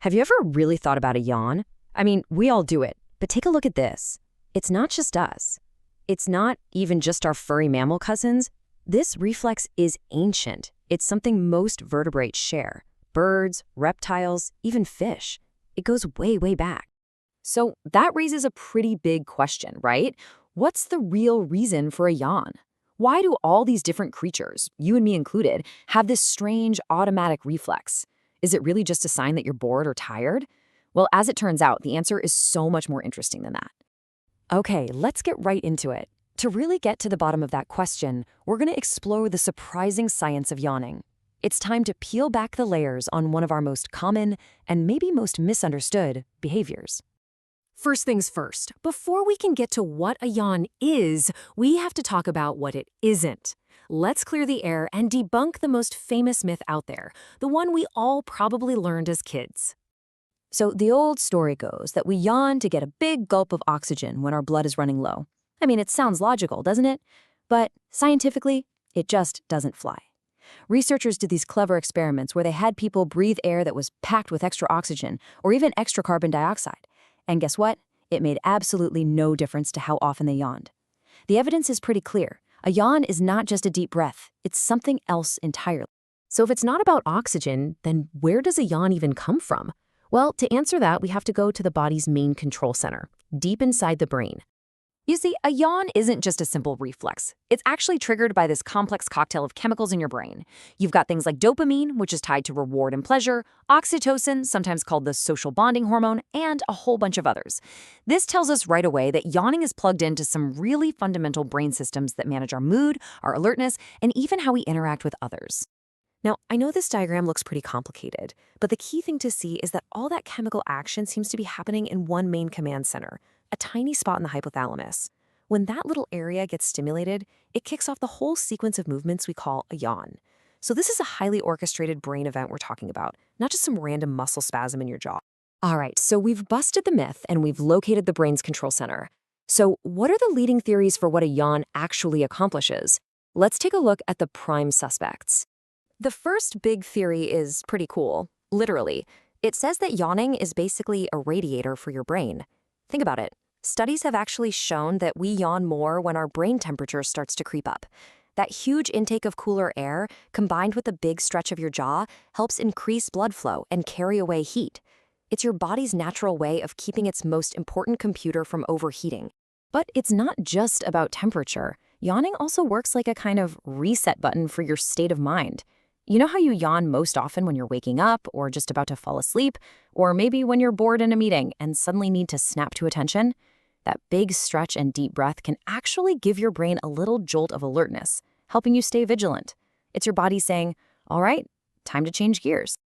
Have you ever really thought about a yawn? I mean, we all do it, but take a look at this. It's not just us. It's not even just our furry mammal cousins. This reflex is ancient. It's something most vertebrates share. Birds, reptiles, even fish. It goes way, way back. So that raises a pretty big question, right? What's the real reason for a yawn? Why do all these different creatures, you and me included, have this strange automatic reflex? Is it really just a sign that you're bored or tired? Well, as it turns out, the answer is so much more interesting than that. Okay, let's get right into it. To really get to the bottom of that question, we're going to explore the surprising science of yawning. It's time to peel back the layers on one of our most common and maybe most misunderstood behaviors. First things first, before we can get to what a yawn is, we have to talk about what it isn't. Let's clear the air and debunk the most famous myth out there, the one we all probably learned as kids. So the old story goes that we yawn to get a big gulp of oxygen when our blood is running low. I mean, it sounds logical, doesn't it? But scientifically, it just doesn't fly. Researchers did these clever experiments where they had people breathe air that was packed with extra oxygen or even extra carbon dioxide. And guess what? It made absolutely no difference to how often they yawned. The evidence is pretty clear. A yawn is not just a deep breath. It's something else entirely. So if it's not about oxygen, then where does a yawn even come from? Well, to answer that, we have to go to the body's main control center, deep inside the brain. You see, a yawn isn't just a simple reflex. It's actually triggered by this complex cocktail of chemicals in your brain. You've got things like dopamine, which is tied to reward and pleasure, oxytocin, sometimes called the social bonding hormone, and a whole bunch of others. This tells us right away that yawning is plugged into some really fundamental brain systems that manage our mood, our alertness, and even how we interact with others. Now, I know this diagram looks pretty complicated, but the key thing to see is that all that chemical action seems to be happening in one main command center, a tiny spot in the hypothalamus. When that little area gets stimulated, it kicks off the whole sequence of movements we call a yawn. So this is a highly orchestrated brain event we're talking about, not just some random muscle spasm in your jaw. All right, so we've busted the myth and we've located the brain's control center. So what are the leading theories for what a yawn actually accomplishes? Let's take a look at the prime suspects. The first big theory is pretty cool, literally. It says that yawning is basically a radiator for your brain. Think about it. Studies have actually shown that we yawn more when our brain temperature starts to creep up. That huge intake of cooler air, combined with a big stretch of your jaw, helps increase blood flow and carry away heat. It's your body's natural way of keeping its most important computer from overheating. But it's not just about temperature. Yawning also works like a kind of reset button for your state of mind. You know how you yawn most often when you're waking up or just about to fall asleep, or maybe when you're bored in a meeting and suddenly need to snap to attention? That big stretch and deep breath can actually give your brain a little jolt of alertness, helping you stay vigilant. It's your body saying, all right, time to change gears.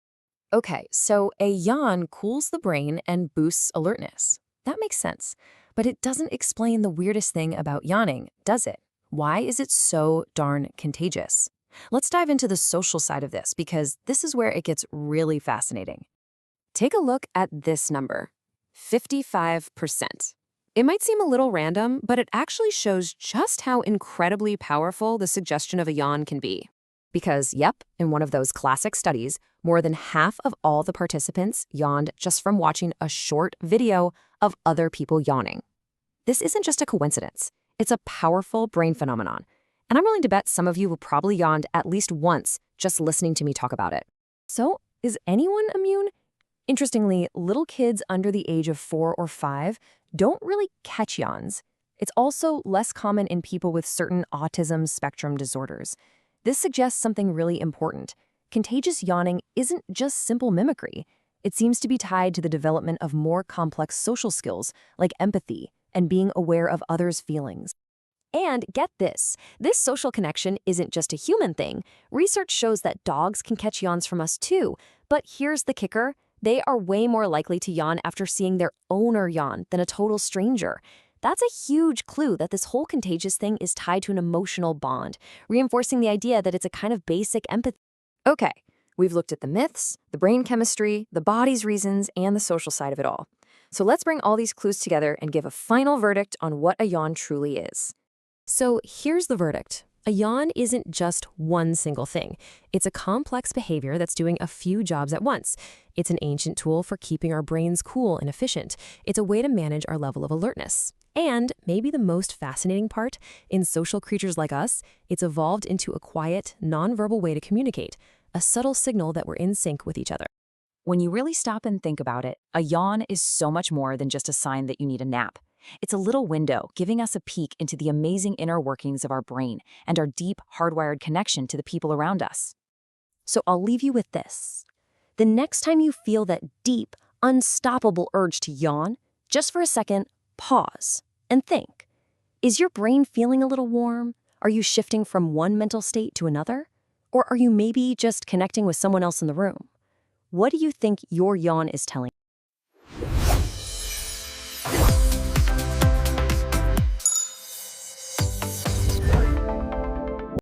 Okay, so a yawn cools the brain and boosts alertness. That makes sense, but it doesn't explain the weirdest thing about yawning, does it? Why is it so darn contagious? Let's dive into the social side of this because this is where it gets really fascinating. Take a look at this number, 55%. It might seem a little random, but it actually shows just how incredibly powerful the suggestion of a yawn can be. Because, yep, in one of those classic studies, more than half of all the participants yawned just from watching a short video of other people yawning. This isn't just a coincidence. It's a powerful brain phenomenon. And I'm willing to bet some of you have probably yawned at least once just listening to me talk about it. So, is anyone immune? Interestingly, little kids under the age of 4 or 5 don't really catch yawns. It's also less common in people with certain autism spectrum disorders. This suggests something really important. Contagious yawning isn't just simple mimicry. It seems to be tied to the development of more complex social skills like empathy and being aware of others' feelings. And get this social connection isn't just a human thing. Research shows that dogs can catch yawns from us too. But here's the kicker. They are way more likely to yawn after seeing their owner yawn than a total stranger. That's a huge clue that this whole contagious thing is tied to an emotional bond, reinforcing the idea that it's a kind of basic empathy. Okay, we've looked at the myths, the brain chemistry, the body's reasons, and the social side of it all. So let's bring all these clues together and give a final verdict on what a yawn truly is. So here's the verdict. A yawn isn't just one single thing. It's a complex behavior that's doing a few jobs at once. It's an ancient tool for keeping our brains cool and efficient. It's a way to manage our level of alertness. And maybe the most fascinating part, in social creatures like us, it's evolved into a quiet, nonverbal way to communicate, a subtle signal that we're in sync with each other. When you really stop and think about it, a yawn is so much more than just a sign that you need a nap. It's a little window giving us a peek into the amazing inner workings of our brain and our deep, hardwired connection to the people around us. So I'll leave you with this. The next time you feel that deep, unstoppable urge to yawn, just for a second, pause and think. Is your brain feeling a little warm? Are you shifting from one mental state to another? Or are you maybe just connecting with someone else in the room? What do you think your yawn is telling you?